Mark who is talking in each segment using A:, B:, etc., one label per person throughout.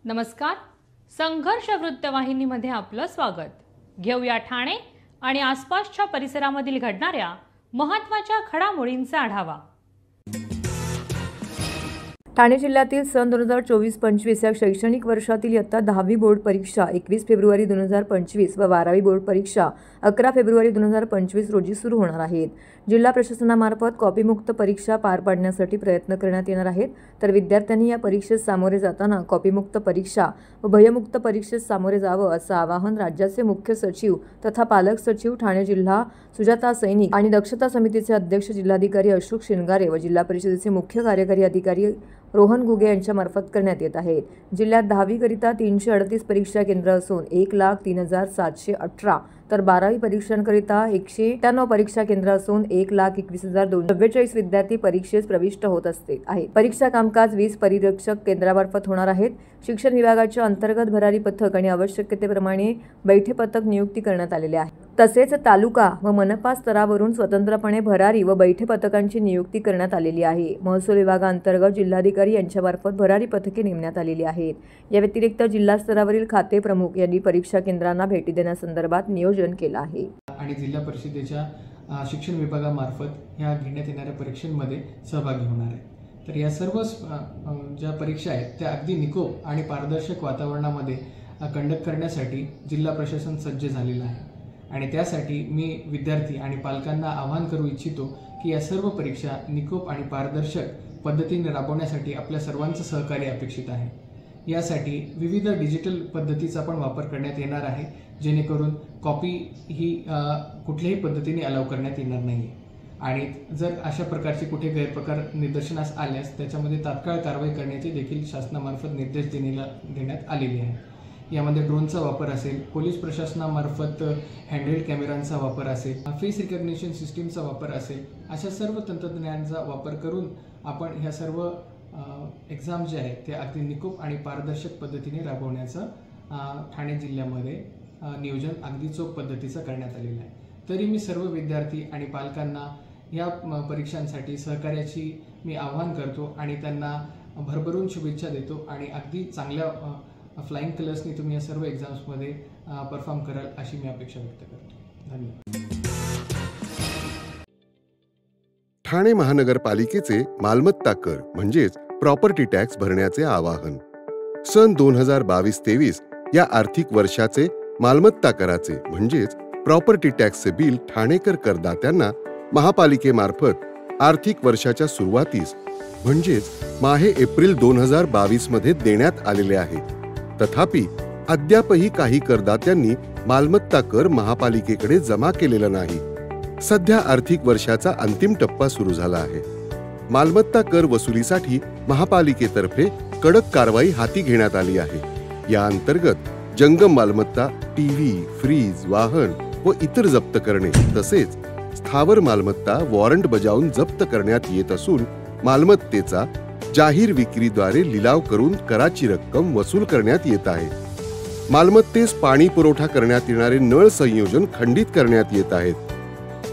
A: नमस्कार. संघर्ष वृत्तवाहिनीमध्ये आपलं स्वागत. घेऊया ठाणे आणि आसपासच्या परिसरामधील घडणाऱ्या महत्त्वाच्या घडामोडींचा आढावा.
B: ठाणे जिल्ह्यातील सन 2024-25 या शैक्षणिक वर्षातील इयत्ता 10वी बोर्ड परीक्षा 21 फेब्रुवारी 2025 व 12वी बोर्ड परीक्षा 11 फेब्रुवारी 2025 रोजी सुरू होणार आहेत. जिल्हा प्रशासनामार्फत कॉपीमुक्त परीक्षा पार पाडण्यासाठी प्रयत्न करण्यात येणार आहेत. तर विद्यार्थ्यांनी या परीक्षेस सामोरे जाताना कॉपीमुक्त परीक्षा व भयमुक्त परीक्षेस सामोरे जावं असं आवाहन राज्याचे मुख्य सचिव तथा पालक सचिव ठाणे जिल्हा सुजाता सैनिक आणि दक्षता समितीचे अध्यक्ष जिल्हाधिकारी अशोक शिनगारे व जिल्हा परिषदेचे मुख्य कार्यकारी अधिकारी रोहन घुगे यांच्यामार्फत करण्यात येत आहेत. जिल्ह्यात 10वी करिता 338 परीक्षा केंद्र असून 1,03,718 तर 12वी परीक्षांकरिता 193 परीक्षा केंद्र असून 1,21,244 विद्यार्थी परीक्षेस प्रविष्ट होत आहेत. परीक्षा कामकाज 20 परिरक्षक केंद्रामार्फत होणार आहेत. शिक्षण विभागाच्या अंतर्गत भरारी पथक आणि आवश्यकतेप्रमाणे बैठे पथक नियुक्ती करण्यात आलेले आहे. तसेच तालुका व मनपा स्तरावरून स्वतंत्रपणे भरारी व बैठे पथकांची नियुक्ती करण्यात आलेली आहे. महसूल विभागांतर्गत जिल्हाधिकारी यांच्यामार्फत भरारी पथके नेमण्यात आलेली आहेत. या व्यतिरिक्त जिल्हा स्तरावरील खाते प्रमुख यांनी परीक्षा केंद्रांना भेटी देण्यासंदर्भात नियोजन केलं आहे.
C: आणि जिल्हा परिषदेच्या शिक्षण विभागामार्फत ह्या घेण्यात येणाऱ्या परीक्षांमध्ये सहभागी होणार आहे. तर या सर्व ज्या परीक्षा आहेत त्या अगदी निकोप आणि पारदर्शक वातावरणामध्ये कंडक्ट करण्यासाठी जिल्हा प्रशासन सज्ज झालेलं आहे. आणि त्यासाठी मी विद्यार्थी आणि पालकांना आवाहन करू इच्छितो की या सर्व परीक्षा निकोप आणि पारदर्शक पद्धतीने राबवण्यासाठी आपल्या सर्वांचं सहकार्य अपेक्षित आहे. यासाठी विविध डिजिटल पद्धतीचा पण वापर करण्यात येणार आहे, जेणेकरून कॉपी ही कुठल्याही पद्धतीने अलाव करण्यात येणार नाही. आणि जर अशा प्रकारचे कुठे गैरप्रकार निदर्शनास आल्यास त्याच्यामध्ये तात्काळ कारवाई करण्याचे देखील शासनामार्फत निर्देश देण्यात आलेले आहे. यामध्ये ड्रोनचा वापर असेल, पोलीस प्रशासनामार्फत हँडहेल्ड कॅमेरांचा वापर असेल, फेस रिकग्निशन सिस्टीमचा वापर असेल, अशा सर्व तंत्रज्ञानाचा वापर करून आपण ह्या सर्व एक्झाम जे आहेत ते अगदी निकोप आणि पारदर्शक पद्धतीने राबवण्याचं ठाणे जिल्ह्यामध्ये नियोजन अगदी चोख पद्धतीचं करण्यात आलेलं आहे. तरी मी सर्व विद्यार्थी आणि पालकांना या परीक्षांसाठी सहकार्याची मी आवाहन करतो आणि त्यांना भरभरून शुभेच्छा देतो. आणि अगदी चांगल्या फ्लाइंग कलर्सनी तुम्ही या सर्व एक्झाम्समध्ये परफॉर्म कराल अशी मी अपेक्षा व्यक्त करतो. धन्यवाद.
D: ठाणे महानगरपालिकेचे मालमत्ता कर म्हणजेच प्रॉपर्टी टॅक्स भरण्याचे आवाहन. सन 2022-23 या आर्थिक वर्षाचे मालमत्ता कराचे म्हणजेच प्रॉपर्टी टॅक्सचे बिल ठाणेकर करदात्यांना महापालिकेमार्फत आर्थिक वर्षाच्या सुरुवातीस म्हणजेच माहे एप्रिल 2022 मध्ये देण्यात आलेले आहे. तथापि अद्यापही काही करदात्यांनी मालमत्ता कर महापालिकेकडे जमा केलेला नाही. सध्या आर्थिक वर्षाचा अंतिम टप्पा सुरू झाला आहे. मालमत्ता कर वसुलीसाठी महापालिकेतर्फे कडक कारवाई हाती घेण्यात आली आहे. या अंतर्गत जंगम मालमत्ता, टीव्ही, फ्रीज, वाहन व इतर जप्त करणे तसेच स्थावर मालमत्ता वॉरंट बजावून जप्त करण्यात येत असून मालमत्तेचा जाहीर विक्रीद्वारे लिलाव करून कराची रक्कम वसूल करण्यात येत आहे. मालमत्तेस पाणी पुरवठा करण्यात येणारे नळ संयोजन खंडित करण्यात येत आहेत.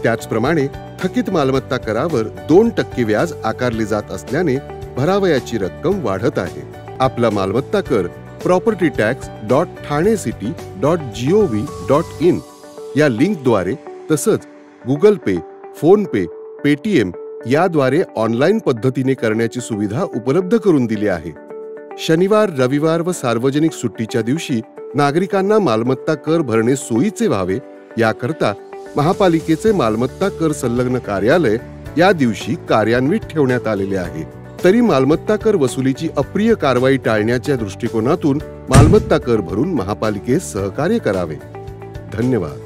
D: त्याचप्रमाणे थकीत मालमत्ता करावर 2% व्याज आकारले जात असल्याने भरावयाची रक्कम वाढत आहे. आपला मालमत्ता कर propertytax.thanecity.gov.in या लिंकद्वारे तसंच गुगल पे, फोन पे, पेटीएम याद्वारे ऑनलाईन पद्धतीने करण्याची सुविधा उपलब्ध करून दिली आहे. शनिवार, रविवार व सार्वजनिक सुट्टीच्या दिवशी नागरिकांना मालमत्ता कर भरणे सोयीचे व्हावे याकरता महापालिकेचे मालमत्ता कर संलग्न कार्यालय या दिवशी कार्यान्वित ठेवण्यात आलेले आहे. तरी मालमत्ता कर वसुलीची अप्रिय कारवाई टाळण्याच्या दृष्टिकोनातून मालमत्ता कर भरून महापालिकेस सहकार्य करावे. धन्यवाद.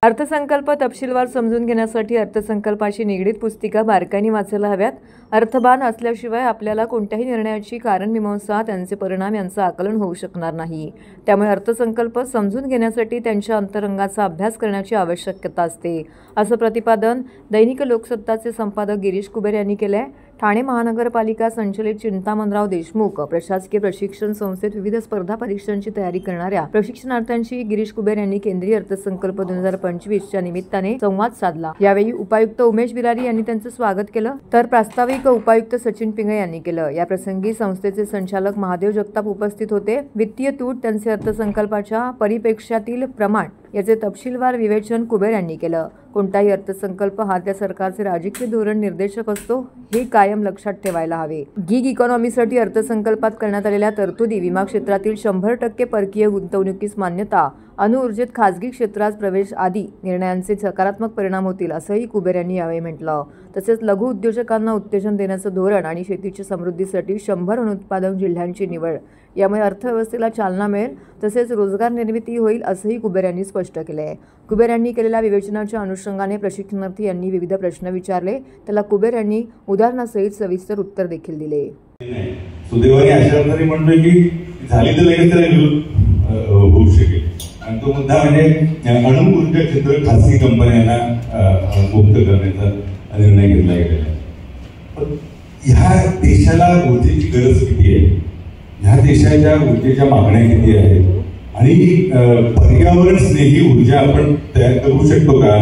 B: अर्थसंकल्प तपशीलवार समजून घेण्यासाठी अर्थसंकल्पाशी निगडीत पुस्तिका बारकाईने वाचायला हव्यात. अर्थभान असल्याशिवाय आपल्याला कोणत्याही निर्णयाची कारणमीमांसा, त्यांचे परिणाम यांचं आकलन होऊ शकणार नाही. त्यामुळे अर्थसंकल्प समजून घेण्यासाठी त्यांच्या अंतरंगाचा अभ्यास करण्याची आवश्यकता असते, असं प्रतिपादन दैनिक लोकसत्ताचे संपादक गिरीश कुबेर यांनी केलं आहे. ठाणे महानगरपालिका संचलित चिंतामणराव देशमुख प्रशासकीय प्रशिक्षण संस्थेत विविध स्पर्धा परीक्षांची तयारी करणाऱ्या प्रशिक्षणार्थ्यांशी गिरीश कुबेर यांनी केंद्रीय अर्थसंकल्प 2025च्या निमित्ताने संवाद साधला। यावेळी उपायुक्त उमेश बिरारी यांनी त्यांचं स्वागत केलं, तर प्रास्ताविक उपायुक्त सचिन पिंगळे यांनी केलं। या प्रसंगी संस्थेचे संचालक महादेव जगताप उपस्थित होते। वित्तीय तूट, त्यांचे अर्थसंकल्पाच्या परिप्रेक्ष्यातील प्रमाण याचे तपशीलवार विवेचन कुबेर यांनी केलं। कोणताही अर्थसंकल्प हा त्या सरकारचे राजकीय धोरण निर्देशक असतो, हे कायम लक्षात ठेवायला हवे। गिग इकॉनॉमीसाठी अर्थसंकल्पात करण्यात आलेल्या तरतुदी, विमा क्षेत्रातील 100% परकीय गुंतवणुकीस मान्यता, अणुऊर्जेत खासगी क्षेत्रात प्रवेश आदी निर्णयांचे सकारात्मक परिणाम होतील, असंही कुबेर यांनी यावेळी म्हटलं। तसेच लघु उद्योजकांना उत्तेजन देण्याचं धोरण आणि शेतीच्या समृद्धीसाठी 100 अनुत्पादक जिल्ह्यांची निवड, यामुळे अर्थव्यवस्थेला चालना मिळेल, तसेच रोजगार निर्मिती होईल, असंही कुबेर यांनी स्पष्ट केले आहे। कुबेर यांनी केलेल्या विवेचनाच्या अनुषंगाने प्रशिक्षणार्थी यांनी विविध प्रश्न विचारले, त्याला कुबेर यांनी उदाहरणासहित सविस्तर उत्तर देखील दिले।
E: सुदैवाने अशा प्रकारे म्हणतोय की झाली तर लगेच त्याला होऊ शकेल, आणि तो मुद्दा म्हणजे अणुऊर्जा क्षेत्र खासगी कंपन्यांना मुक्त करण्याचा निर्णय घेतला गेलेला आहे। पण ह्या देशाला ऊर्जेची गरज किती आहे, ह्या देशाच्या ऊर्जेच्या मागण्या किती आहेत, आणि पर्यावरण स्नेही ऊर्जा आपण तयार करू शकतो का,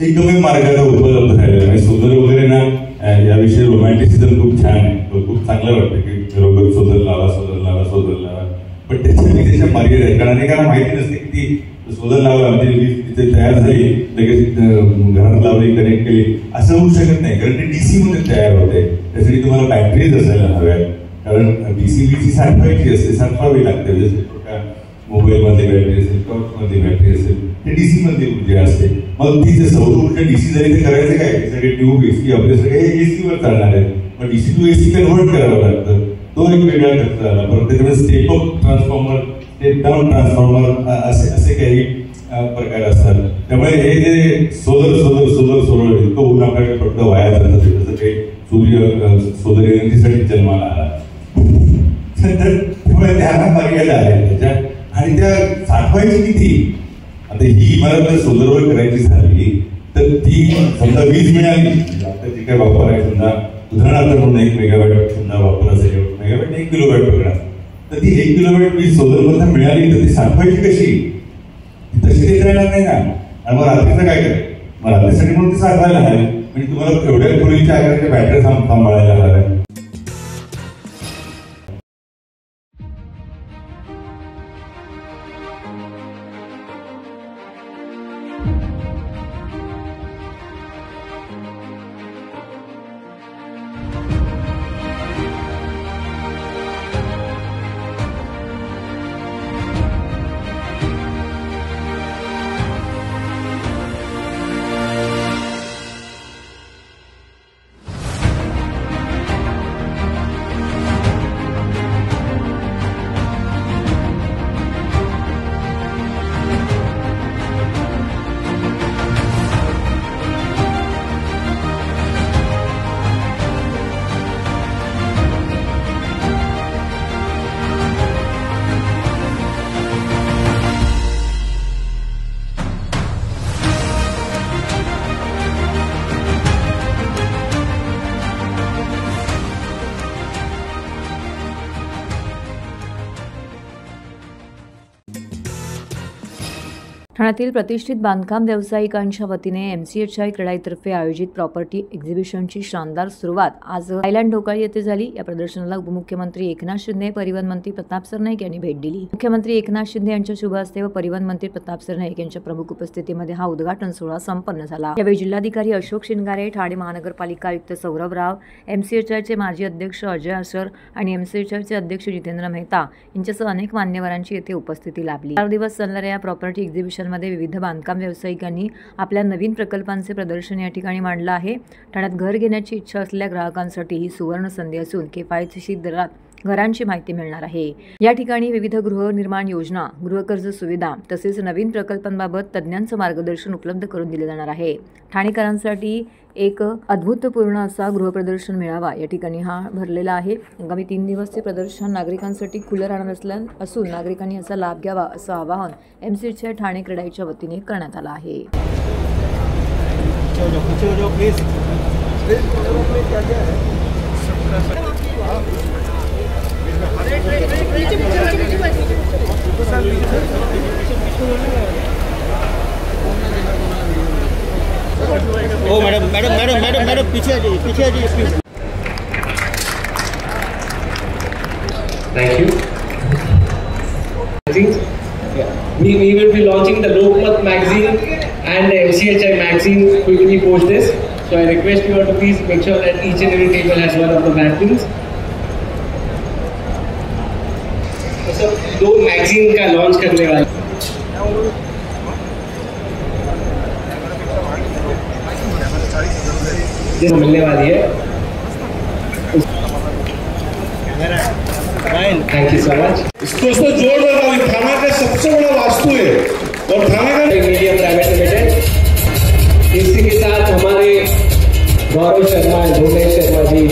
E: एकमेव मार्गाला उपलब्ध राहिलेला आहे। सोलर वगैरे ना याविषयी रोमॅन्टिसिझम खूप छान आहे, खूप चांगलं वाटतं की सोलर लावा, सोलर लावा, सोलर लावा, पण त्याच्या मर्यादा आहेत। कारण अनेकांना माहिती नसते की ती सोलर लावा म्हणजे वीज तिथे तयार झाली, लगेच घरात लावली, कनेक्ट केली, असं होऊ शकत नाही, कारण ते DC मध्ये तयार होते। त्यासाठी तुम्हाला बॅटरीज असायला हव्यात, कारण DC वीज साठवायची असते, साठवावी लागते। जसे मोबाईल मध्ये बॅटरी असेल, टॉर्च मध्ये बॅटरी असेल, ते DC मध्ये ऊर्जा असते। मग ती जे सौर ऊर्जा DC जरी ते करायचं काय, सगळे ट्यूब AC आपले सगळे AC वर चालणार आहे, मग DC to AC कन्व्हर्ट करावं लागतं, तो एक वेगळा खर्च आला। परत त्याच्यामध्ये step up transformer, step down transformer असे काही प्रकार असतात। त्यामुळे हे जे सोलर इतकं ऊन आपल्याकडे फक्त वाया जातं, जसं काही सोलर एनर्जीसाठी जन्माला आला, त्यामुळे त्यांना मर्यादा आहे त्याच्या, आणि त्या साठवायची किती। आता ही इमारत जर सोलरवर करायची झाली तर ती समजा वीज मिळाली, आता जी काय वापर आहे, समजा उदाहरणार्थ म्हणून 1 मेगावॅट समजा वापर असेल, मेगावॅट 1 किलोवॅट पकडा, तर ती 1 किलोवॅट वीज सोलरमधून मिळाली तर ती साठवायची कशी, तशी देता येणार नाही ना। आणि मग रात्रीचं काय करायचं, मग रात्रीसाठी म्हणून ती साठवायला हवी, म्हणजे तुम्हाला एवढ्या खोलीच्या आकाराच्या बॅटऱ्या सांभाळायला हव्या।
B: ठाण्यातील प्रतिष्ठित बांधकाम व्यावसायिकांच्या वतीने MCHI क्रेडाईतर्फे आयोजित प्रॉपर्टी एक्झिबिशनची शानदार सुरुवात आज आयलँड ढोकाळी येथे झाली। या प्रदर्शनाला उपमुख्यमंत्री एकनाथ शिंदे, परिवहन मंत्री प्रताप सरनाईक यांनी भेट दिली। मुख्यमंत्री एकनाथ शिंदे यांच्या शुभ हस्ते व परिवहन मंत्री प्रताप सरनाईक यांच्या प्रमुख उपस्थितीमध्ये हा उद्घाटन सोहळा संपन्न झाला। यावेळी जिल्हाधिकारी अशोक शिंगारे, ठाणे महानगरपालिका आयुक्त सौरभ राव, MCHIचे माजी अध्यक्ष अजय असर आणि MCHIचे अध्यक्ष जितेंद्र मेहता यांच्यासह अनेक मान्यवरांची येथे उपस्थिती लाभली। 4 दिवस चालणाऱ्या या प्रॉपर्टी एक्झिबिशन मध्ये विविध बांधकाम व्यावसायिकांनी आपल्या नवीन प्रकल्पांचे प्रदर्शन या ठिकाणी मांडलं आहे। ठाण्यात घर घेण्याची इच्छा असलेल्या ग्राहकांसाठी ही सुवर्ण संधी असून किफायतशीर दरात घरांची माहिती मिळणार आहे। या ठिकाणी विविध गृहनिर्माण योजना, गृहकर्ज सुविधा तसेच नवीन प्रकल्पांबाबत तज्ञांचं मार्गदर्शन उपलब्ध करून दिले जाणार आहे। ठाणेकरांसाठी एक अद्भुतपूर्ण असा गृहप्रदर्शन मेळावा या ठिकाणी हा भरलेला आहे। आगामी 3 दिवसचे प्रदर्शन नागरिकांसाठी खुलं राहणार असून नागरिकांनी याचा लाभ घ्यावा असं आवाहन MCHI ठाणे क्रेडाईच्या वतीने करण्यात आलं आहे।
F: ओ madam madam madam madam madam पीछे आ जाइए, पीछे आ जाइए please.
G: Thank you. We will be launching the Lokmat magazine and the MCHI magazine quickly post this. So I request you all to please make sure that each and every table has one of the magazines. So दो magazine का launch करने वाले जिसको मिलने वाली है। Thank you so much.
H: दोस्तों जोर लगा, थाना का सबसे बड़ा वास्तु है और थाना का
G: मीडिया प्राइवेट लिमिटेड, इसी के साथ हमारे गौरव शर्मा, भुवनेश शर्मा जी,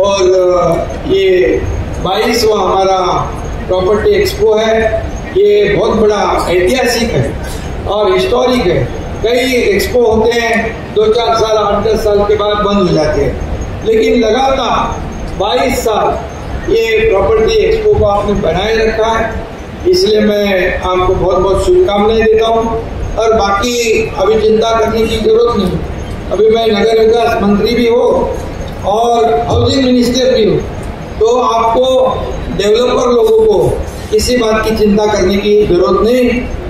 I: और ये 22वां हमारा प्रॉपर्टी एक्सपो है। ये बहुत बड़ा ऐतिहासिक है और हिस्टोरिक है। कई एक्सपो होते हैं 2-4 साल 8-10 साल के बाद बंद हो जाते हैं, लेकिन लगातार 22 साल ये प्रॉपर्टी एक्सपो को आपने बनाए रखा है, इसलिए मैं आपको बहुत बहुत शुभकामनाएं देता हूँ। और बाकी अभी चिंता करने की जरूरत नहीं, अभी मैं नगर विकास मंत्री भी हूँ और हाउसिंग मिनिस्टर भी हूँ, तो आपको डेवलपर लोगों को किसी बात की चिंता करने की जरूरत नहीं।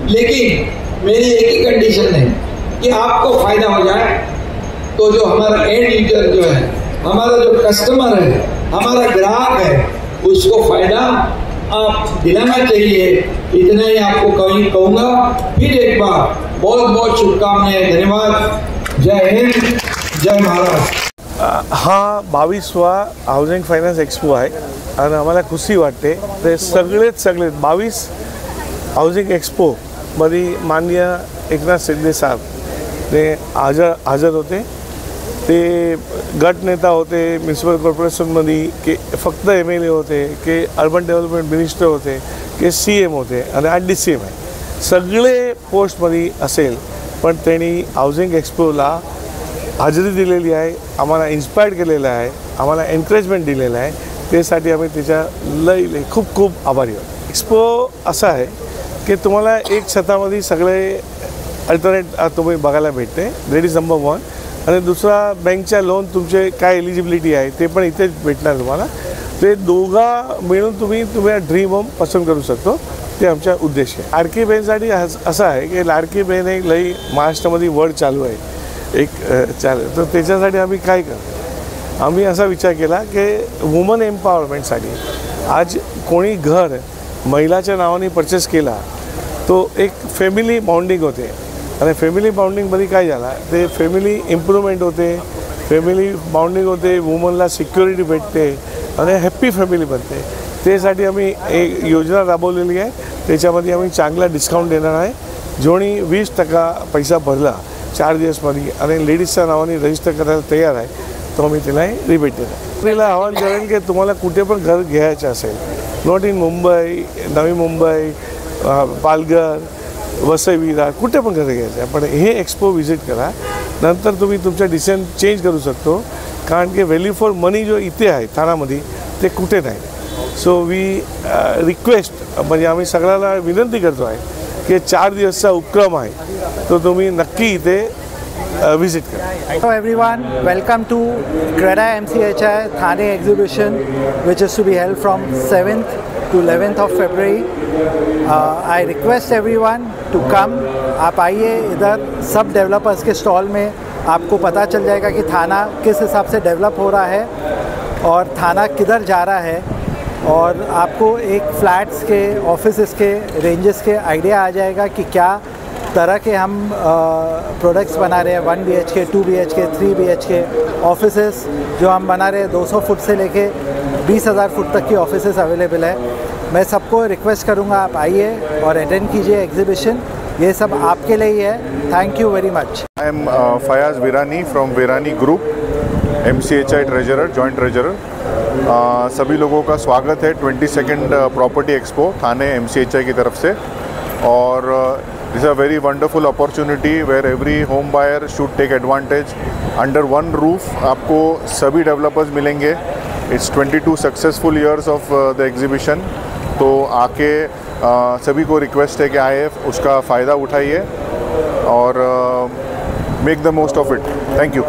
I: लेकिन मेरी एक ही कंडीशन है कि आपको फायदा हो जाए, तो जो हमारा एंड यूजर जो है, हमारा जो कस्टमर है, हमारा ग्राहक है, उसको फायदा आप दिलाना चाहिए। इतना ही आपको कहीं कहूँगा। फिर एक बार बहुत बहुत शुभकामनाएं, धन्यवाद। जय हिंद, जय महाराष्ट्र।
H: हा 22वा हाऊसिंग फायनान्स एक्सपो आहे आणि आम्हाला खुशी वाटते ते सगळे 22 हाऊसिंग एक्सपोमध्ये माननीय एकनाथ शिंदे साहेब ते हजर होते। ते गट नेता होते म्युनिसिपल कॉर्पोरेशनमध्ये, की फक्त MLA होते, की अर्बन डेव्हलपमेंट मिनिस्टर होते, की CM होते आणि आज DCM आहे, सगळे पोस्टमध्ये असेल, पण त्यांनी हाऊसिंग एक्सपोला हजेरी दिलेली आहे, आम्हाला इन्स्पायर्ड केलेलं आहे, आम्हाला एनकरेजमेंट दिलेलं आहे। त्यासाठी आम्ही त्याच्या लई खूप खूप आभारी आहोत। एक्सपो असा आहे की तुम्हाला एक छतामध्ये सगळे अल्टरनेट तुम्ही बघायला भेटते, दॅट इज नंबर 1। आणि दुसरा बँकच्या लोन तुमचे काय एलिजिबिलिटी आहे ते पण इथेच भेटणार तुम्हाला। ते दोघा मिळून तुम्ही ड्रीम होम पसंत करू शकतो, ते आमचा उद्देश आहे। लाडकी बहीणसाठी असं आहे की लाडकी बहीण एक लई महाराष्ट्रामध्ये वर्ड चालू आहे, एक तर त्याच्यासाठी आम्ही काय करतो, आम्ही असा विचार केला की वुमन एम्पॉवरमेंटसाठी आज कोणी घर महिलाच्या नावाने परचेस केला तो एक फॅमिली बॉन्डिंग होते, आणि फॅमिली बॉन्डिंगमध्ये काय झाला ते फॅमिली इम्प्रूव्हमेंट होते, फॅमिली बॉन्डिंग होते, वुमनला सिक्युरिटी भेटते आणि हॅप्पी फॅमिली बनते। त्यासाठी आम्ही एक योजना राबवलेली आहे, त्याच्यामध्ये आम्ही चांगला डिस्काउंट देणार आहे। जोणी 20% पैसा भरला 4 दिवसमध्ये आणि लेडीजच्या नावाने रजिस्टर करायला तयार आहे, तो आम्ही त्याला रिबेट देणार। आपल्याला आव्हान करेन की तुम्हाला कुठे पण घर घ्यायचं असेल, नॉट इन मुंबई, नवी मुंबई, पालघर, वसई विरार, कुठे पण घर घ्यायचं आहे, पण हे एक्सपो व्हिजिट करा, नंतर तुम्ही तुमचा डिसिजन चेंज करू शकतो। कारण की व्हॅल्यू फॉर मनी जो इथे आहे ठाण्यामध्ये ते कुठे नाही। सो वी रिक्वेस्ट, म्हणजे आम्ही सगळ्यांना विनंती करतो आहे की 4 दिवसचा उपक्रम आहे, तो तुम्ही नक्की इथे विजिट करा।
J: Hello everyone, welcome to CREDA MCHI Thane exhibition, which is to be held from 7th to 11th of February. I request everyone to come. आप आइए इधर, सब डेवलपर्स के स्टॉल में आपको पता चल जाएगा कि थाना किस हिसाब से डेवलप हो रहा है और थाना किधर जा रहा है, और आपको एक फ्लैट्स के, ऑफिसेस के, रेंजेस के आइडिया आ जाएगा कि क्या तरह के हम प्रोडक्ट्स बना रहे हैं। 1 BHK, 2 BHK, 3 BHK ऑफिसेस जो हम बना रहे हैं, 200 फुट से लेके 20,000 फुट तक की ऑफिसेस अवेलेबल है। मैं सबको रिक्वेस्ट करूंगा आप आइए और अटेंड कीजिए एग्जीबिशन, ये सब आपके लिए ही है। Thank you very much.
K: I am Fayaz Virani from Virani group, MCHI treasurer, joint treasurer. सभी लोगों का स्वागत है 22nd प्रॉपर्टी एक्सपो थाने MCHI की तरफ से। और This is a very wonderful opportunity where every home buyer should take advantage. Under one roof आपको सभी developers मिलेंगे. It's 22 successful years of the exhibition. तो आके सभी को रिक्वेस्ट है कि आए, उसका फ़ायदा उठाइए और make the most of it. Thank you.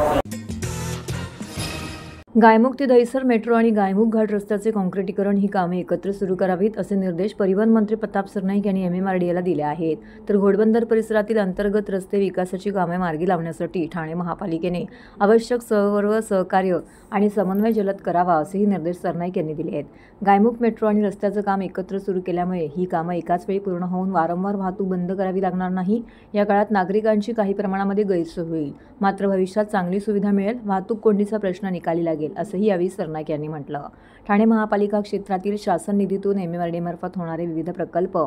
B: Gaimukh ते दहिसर मेट्रो आणि गायमुख घाट रस्त्याचे काँक्रिटीकरण ही कामे एकत्र सुरू करावीत असे निर्देश परिवहन मंत्री प्रताप सरनाईक यांनी MMRDAला दिले आहेत. तर घोडबंदर परिसरातील अंतर्गत रस्ते विकासाची कामे मार्गी लावण्यासाठी ठाणे महापालिकेने आवश्यक सर्व सहकार्य आणि समन्वय जलद करावा असेही निर्देश सरनाईक यांनी दिले आहेत. गायमुख मेट्रो आणि रस्त्याचं काम एकत्र सुरू केल्यामुळे ही कामं एकाच वेळी पूर्ण होऊन वारंवार वाहतूक बंद करावी लागणार नाही. या काळात नागरिकांची काही प्रमाणामध्ये गैरसोय होईल, मात्र भविष्यात चांगली सुविधा मिळेल, वाहतूक कोंडीचा प्रश्न निकाली लागेल असंही यावेळी सरनाईक यांनी म्हटलं. ठाणे महापालिका क्षेत्रातील शासन निधीतून MMRDA मार्फत होणारे विविध प्रकल्प,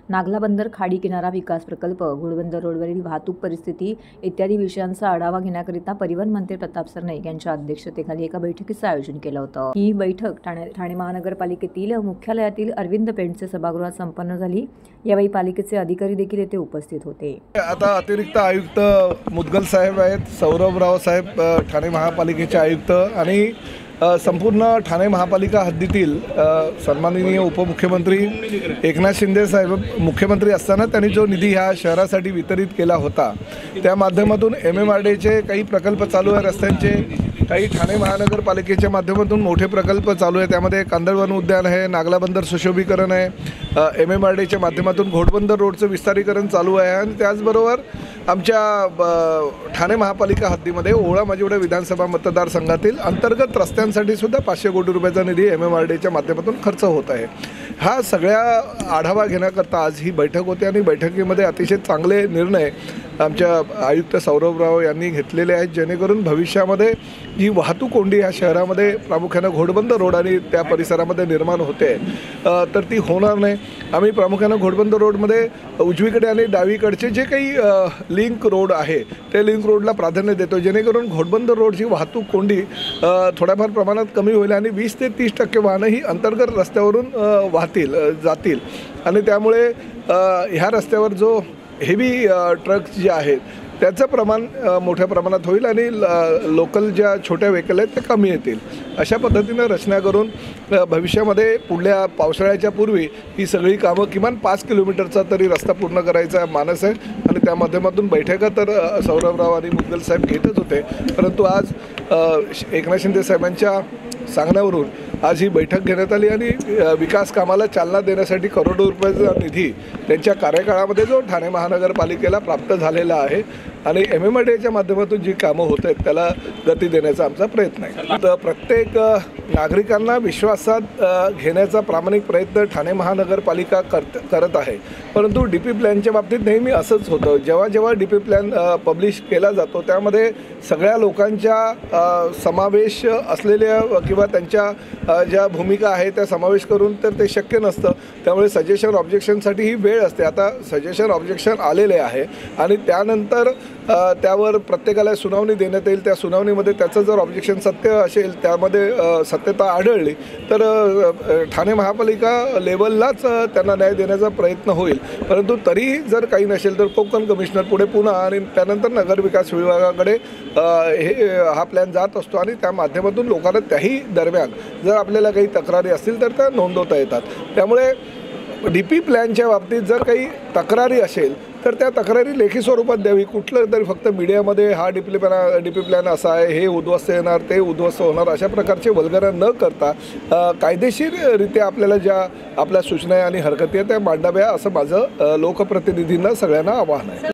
B: नागला बंदर खाडी किनारा विकास प्रकल्प, घोडबंदर रोडवरील वाहतूक परिस्थिती इत्यादी विषयांचा आढावा घेण्याकरिता परिवहन मंत्री प्रताप सरनाईक यांच्या अध्यक्षतेखाली एका बैठकीचं आयोजन केलं होतं. ही बैठक ठाणे महानगरपालिकेतील मुख्यालयातील अरविंद पेंटचे सभागृहात संपन्न झाली. यावेळी पालिकेचे अधिकारी देखील येथे उपस्थित होते.
H: आता अतिरिक्त आयुक्त मुदगल साहेब आहेत, सौरभराव साहेब ठाणे महापालिकेचे आयुक्त आणि संपूर्ण ठाणे महापालिका हद्दीतील सन्माननीय उपमुख्यमंत्री एकनाथ शिंदे साहेब मुख्यमंत्री असताना त्यांनी जो निधी ह्या शहरासाठी वितरित केला होता, त्या माध्यमातून MMRDAचे काही प्रकल्प चालू आहे, रस्त्यांचे काही ठाणे महानगरपालिकेच्या माध्यमातून मोठे प्रकल्प चालू आहे. त्यामध्ये कांदळवन उद्यान आहे, नागला बंदर सुशोभीकरण आहे, MMRDAच्या माध्यमातून घोडबंदर रोडचं विस्तारीकरण चालू आहे आणि त्याचबरोबर आमच्या ठाणे महापालिका हद्दीमध्ये ओळा माजिवडा विधानसभा मतदारसंघातील अंतर्गत रस्त्यांसाठी सुद्धा 500 कोटी रुपयाचा निधी MMRDAच्या माध्यमातून खर्च होत आहे. हा सगळ्या आढावा घेण्याकरता आज ही बैठक होती आणि बैठकीमध्ये अतिशय चांगले निर्णय आमच्या आयुक्त सौरभराव यांनी घेतलेले आहेत, जेणेकरून भविष्यामध्ये जी वाहतूक कोंडी ह्या शहरामध्ये प्रामुख्यानं घोडबंदर रोड आणि त्या परिसरामध्ये निर्माण होते तर ती होणार नाही. आम्ही प्रामुख्यानं घोडबंदर रोडमध्ये उजवीकडे आणि डावीकडचे जे काही लिंक रोड आहे ते लिंक रोडला प्राधान्य देतो, जेणेकरून घोडबंदर रोडची वाहतूक कोंडी थोड्याफार प्रमाणात कमी होईल आणि 20 ते 30% वाहनं ही अंतर्गत रस्त्यावरून जातील आणि त्यामुळे ह्या रस्त्यावर जो हेवी ट्रक्स जे आहेत त्याचं प्रमाण मोठ्या प्रमाणात होईल आणि लोकल ज्या छोट्या व्हेकल आहेत त्या कमी येतील. अशा पद्धतीनं रचना करून भविष्यामध्ये पुढल्या पावसाळ्याच्या पूर्वी ही सगळी कामं किमान 5 किलोमीटरचा तरी रस्ता पूर्ण करायचा मानस आहे आणि त्या माध्यमातून बैठका तर सौरभराव आणि मुदगल साहेब घेतच होते, परंतु आज एकनाथ शिंदे साहेबांच्या सांगण्यावरून आज ही बैठक घेण्यात आली आणि विकास कामाला चालना देण्यासाठी करोडो रुपयाचा निधी त्यांच्या कार्यकाळामध्ये जो ठाणे महानगरपालिकेला प्राप्त झालेला आहे आणि MMRDAच्या माध्यमातून जी कामं होत आहेत त्याला गती देण्याचा आमचा प्रयत्न आहे. तर प्रत्येक नागरिकांना विश्वासात घेण्याचा प्रामाणिक प्रयत्न ठाणे महानगरपालिका करत आहे, परंतु DP प्लॅनच्या बाबतीत नेहमी असंच होतं. जेव्हा DP प्लॅन पब्लिश केला जातो त्यामध्ये सगळ्या लोकांच्या समावेश असलेल्या किंवा त्यांच्या ज्या भूमिका आहे त्या समावेश करून तर ते शक्य नसतं. त्यामुळे सजेशन ऑब्जेक्शनसाठी ही वेळ असते. आता सजेशन ऑब्जेक्शन आलेले आहे आणि त्यानंतर त्यावर प्रत्येकाला सुनावणी देण्यात येईल. त्या सुनावणीमध्ये त्याचं जर ऑब्जेक्शन सत्य असेल, त्यामध्ये सत्यता आढळली तर ठाणे महापालिका लेवललाच त्यांना न्याय देण्याचा प्रयत्न होईल. परंतु तरीही जर काही नसेल तर कोकण कमिशनर पुढे पुन्हा आणि त्यानंतर नगरविकास विभागाकडे हा प्लॅन जात असतो आणि त्या माध्यमातून लोकांना त्याही दरम्यान जर आपल्याला काही तक्रारी असतील तर त्या नोंदवता येतात. त्यामुळे DP प्लॅनच्या बाबतीत जर काही तक्रारी असेल तर त्या तक्रारी लेखी स्वरूपात द्यावी. कुठलं तरी फक्त मीडियामध्ये हा DP प्लॅन असा आहे, हे उद्ध्वस्त येणार, ते उद्ध्वस्त होणार, अशा प्रकारचे वल्गना न करता कायदेशीररित्या आपल्याला ज्या आपल्या सूचना आणि हरकती आहेत त्या मांडाव्या असं माझं लोकप्रतिनिधींना सगळ्यांना आवाहन आहे.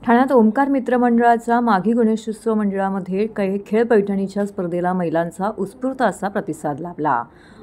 B: ठाण्यात ओमकार मित्र मंडळाच्या माघी गणेशोत्सव मंडळामध्ये खेळ पैठणीच्या स्पर्धेला महिलांचा उत्स्फूर्त असा प्रतिसाद लाभला.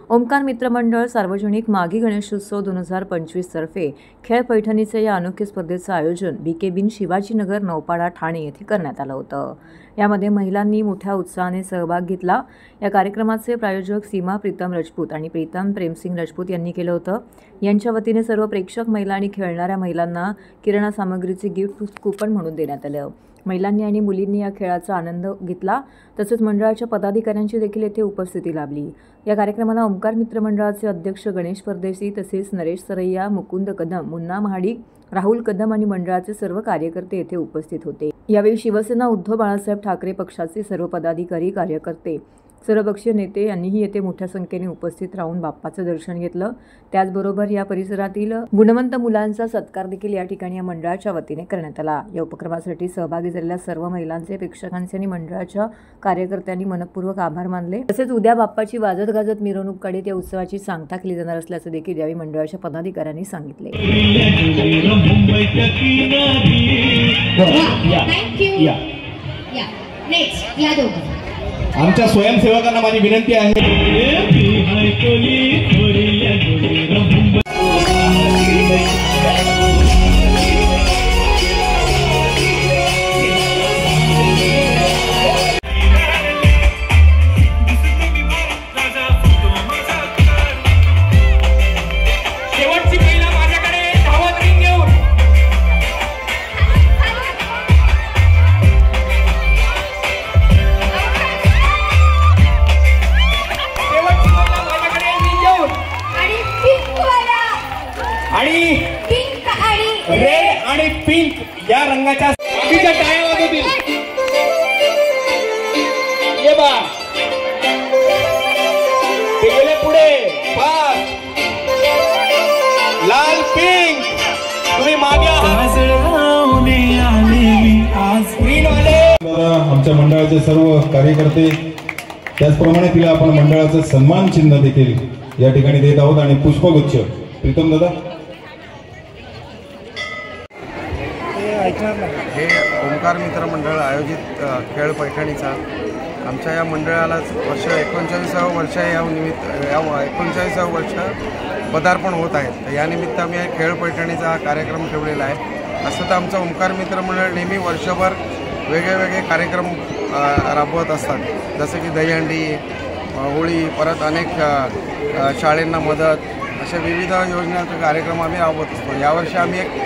B: ओमकार मित्र मंडळ सार्वजनिक माघी गणेशोत्सव 2025 तर्फे खेळ पैठणीचे या अनोख्या स्पर्धेचं आयोजन BK शिवाजीनगर नौपाडा ठाणे येथे करण्यात आलं होतं. यामध्ये महिलांनी मोठ्या उत्साहाने सहभाग घेतला. या कार्यक्रमाचे प्रायोजक सीमा प्रीतम राजपूत आणि प्रीतम प्रेमसिंग राजपूत यांनी केलं होतं. यांच्या वतीने सर्व प्रेक्षक महिला आणि खेळणाऱ्या महिलांना किराणा सामग्रीचे गिफ्ट कुपन म्हणून देण्यात आलं. महिलांनी आणि मुलींनी या खेळाचा आनंद घेतला. तसेच मंडळाच्या पदाधिकाऱ्यांची देखील येथे उपस्थिती लाभली. या कार्यक्रमाला ओंकार मित्र मंडळाचे अध्यक्ष गणेश परदेशी तसेच नरेश सरैया, मुकुंद कदम, मुन्ना महाडिक, राहुल कदम आणि मंडळाचे सर्व कार्यकर्ते येथे उपस्थित होते। यावेळी शिवसेना उद्धव बाळासाहेब ठाकरे पक्षाचे सर्व पदाधिकारी, कार्यकर्ते, सर्वपक्षीय नेते यांनीही येथे मोठ्या संख्येने उपस्थित राहून बाप्पाचं दर्शन घेतलं। त्याचबरोबर या परिसरातील गुणवंत मुलांचा सत्कार देखील या ठिकाणी या मंडळाच्या वतीने करण्यात आला। या उपक्रमासाठी सहभागी झालेल्या सर्व महिलांचे, प्रेक्षकांचे आणि मंडळाच्या कार्यकर्त्यांनी मनपूर्वक आभार मानले। तसेच उद्या बाप्पाची वाजत गाजत मिरवणूक काढत या उत्सवाची सांगता केली जाणार असल्याचे देखील यावेळी मंडळाच्या पदाधिकाऱ्यांनी सांगितले।
L: आमच्या स्वयंसेवकांना माझी विनंती आहे,
M: शेवटची महिला माझ्याकडे धावत रिंग घेऊन आणि रेड आणि पिंक या रंगाच्या बाकीच्या टाळ्या वाजवतील। ये बा ते गेले पुढे, फास्ट लाल पिंक, तुम्ही मागे आहात। ग्रीन वाले
E: आमच्या मंडळाचे सर्व कार्यकर्ते, त्याचप्रमाणे तिला आपण मंडळाचं सन्मान चिन्ह देखील या ठिकाणी देत आहोत आणि पुष्पगुच्छ। प्रीतम दादा,
N: हे ओंकार मित्र मंडळ आयोजित खेळ पैठणीचा आमच्या या मंडळाला वर्ष 39वे वर्ष या निमित्त 39वे वर्ष पदार्पण होत आहे। तर यानिमित्त आम्ही खेळ पैठणीचा हा कार्यक्रम ठेवलेला आहे। असं तर आमचं ओंकार मित्र मंडळ नेहमी वर्षभर वेगळे कार्यक्रम राबवत असतात, जसं की दहीहंडी, होळी, परत अनेक शाळेंना मदत, अशा विविध योजनांचे कार्यक्रम आम्ही राबवत असतो। यावर्षी आम्ही एक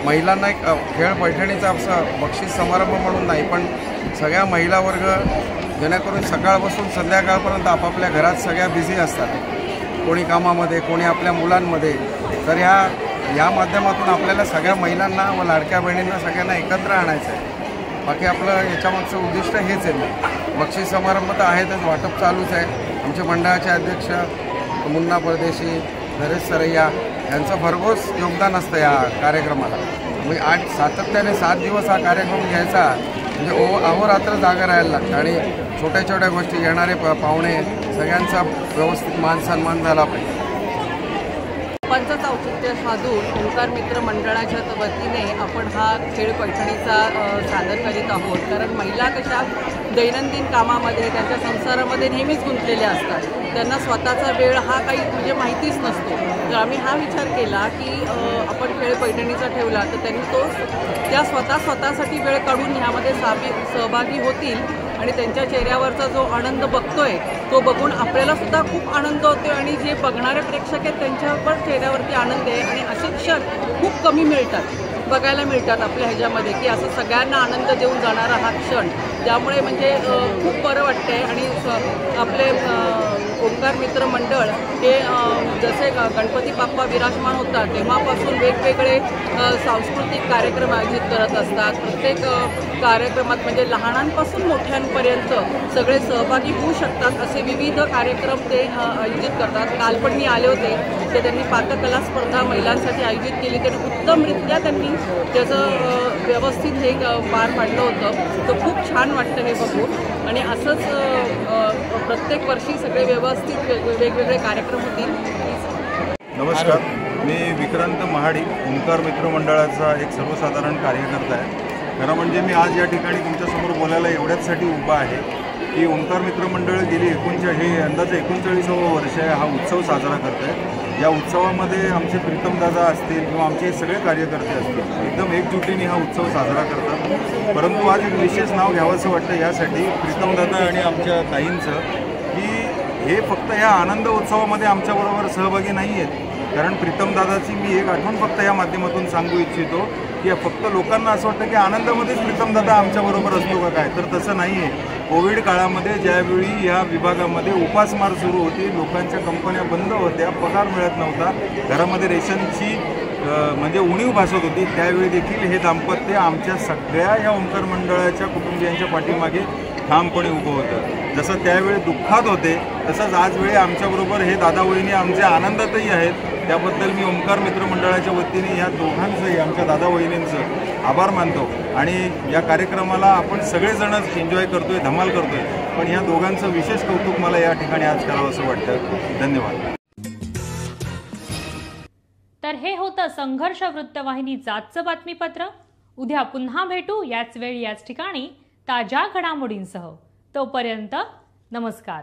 N: महिलांना एक खेळ पैठणीचा असं बक्षीस समारंभ म्हणून नाही, पण सगळ्या महिला वर्ग जेणेकरून सकाळपासून संध्याकाळपर्यंत आपापल्या घरात सगळ्या बिझी असतात, कोणी कामामध्ये, कोणी आपल्या मुलांमध्ये। तर या माध्यमातून आपल्याला सगळ्या महिलांना व लाडक्या बहिणींना सगळ्यांना एकत्र आणायचं आहे। बाकी आपलं याच्यामागचं उद्दिष्ट हेच आहे। बक्षीस समारंभ तर आहेतच, वाटप चालूच आहे। आमचे मंडळाचे अध्यक्ष मुन्ना परदेशी, नरेश सरैया यांचं भरघोस योगदान असतं या कार्यक्रमाला। म्हणजे सातत्याने 7 दिवस हा कार्यक्रम घ्यायचा म्हणजे अहोरात्र जागा राहायला लागतं आणि छोट्या छोट्या गोष्टी, येणारे पाहुणे सगळ्यांचा व्यवस्थित मान सन्मान झाला पाहिजे।
O: बाप्पांचं औचित्य साधून ओंकार मित्र मंडळाच्या वतीने आपण हा खेळ पैठणीचा सादर करीत आहोत। कारण महिला कशा दैनंदिन कामामध्ये, त्यांच्या संसारामध्ये नेहमीच गुंतलेल्या असतात, त्यांना स्वतःचा वेळ हा काही म्हणजे माहितीच नसतो। तर आम्ही हा विचार केला की आपण खेळ पैठणीचा ठेवला तर त्यांनी त्या स्वतःसाठी वेळ काढून ह्यामध्ये सहभागी होतील आणि त्यांच्या चेहऱ्यावरचा जो आनंद बघतोय तो बघून आपल्याला सुद्धा खूप आनंद होतो आणि जे बघणारे प्रेक्षक आहेत त्यांच्या पण चेहऱ्यावरती आनंद आहे। आणि असे क्षण खूप कमी बघायला मिळतात आपल्या ह्याच्यामध्ये की असं सगळ्यांना आनंद देऊन जाणारा हा क्षण, त्यामुळे म्हणजे खूप बरं वाटतंय। आणि आपले ओंकार मित्र मंडळ हे जसे गणपती बाप्पा विराजमान होतात तेव्हापासून वेगवेगळे सांस्कृतिक कार्यक्रम आयोजित करत असतात। प्रत्येक कार्यक्रमात म्हणजे लहानांपासून मोठ्यांपर्यंत सगळे सहभागी होऊ शकतात असे विविध कार्यक्रम ते आयोजित करतात। काल पण मी आले होते, तर त्यांनी पाककला स्पर्धा महिलांसाठी आयोजित केली, त्यांनी उत्तमरित्या त्यांनी त्याचं व्यवस्थित हे पार पाडलं होतं। तर खूप छान वाटतं हे बघून आणि असंच प्रत्येक वर्षी सगळे व्यवस्थित वेगवेगळे कार्यक्रम होतील।
K: नमस्कार, मी विक्रांत महाडिक, ओंकार मित्र मंडळाचा एक सर्वसाधारण कार्यकर्ता आहे। खरं म्हणजे मी आज या ठिकाणी तुमच्यासमोर बोलायला एवढ्याचसाठी उभा आहे की ओंकार मित्र मंडळ गेली हे अंदाजे 39वं वर्ष आहे हा उत्सव साजरा करत आहे। या उत्सवामध्ये आमचे प्रीतमदादा असतील किंवा आमचे सगळे कार्यकर्ते असतील एकदम एकजुटीने हा उत्सव साजरा करतात। परंतु आज एक विशेष नाव घ्यावंसं वाटतं यासाठी प्रीतमदादा आणि आमच्या ताईंचं की हे फक्त या आनंद उत्सवामध्ये आमच्याबरोबर सहभागी नाही आहेत। कारण प्रीतमदादाची मी एक आठवण फक्त या माध्यमातून सांगू इच्छितो की फक्त लोकांना असं वाटतं की आनंदामध्येच प्रीतमदादा आमच्याबरोबर असतो का काय, तर तसं नाही आहे।
P: कोविड काळामध्ये ज्यावेळी या विभागामध्ये उपासमार सुरू होती, लोकांच्या कंपन्या बंद होत्या, पगार मिळत नव्हता, घरामध्ये रेशनची म्हणजे उणीव भासत होती, त्यावेळी देखील हे दाम्पत्य आमच्या सगळ्या या ओंकार मंडळाच्या कुटुंबियांच्या पाठीमागे ठामपणे उभं होतं. जसं त्यावेळी दुःखात होते तसंच आजवेळी आमच्याबरोबर हे दादा वहिनी आमचे आनंदातही आहेत. त्याबद्दल मी ओंकार मित्र मंडळाच्या वतीने या दोघांचंही, आमच्या दादा वहिनींचं आभार मानतो. आणि या कार्यक्रमाला आपण सगळेजणच एन्जॉय करतोय, धमाल करतोय, पण या दोघांचं विशेष कौतुक मला या ठिकाणी आज करावं असं वाटतं. धन्यवाद.
A: तर हे होतं संघर्ष वृत्तवाहिनीचं आजचं बातमीपत्र. उद्या पुन्हा भेटू याच वेळी याच ठिकाणी ताज्या घडामोडींसह. तोपर्यंत नमस्कार.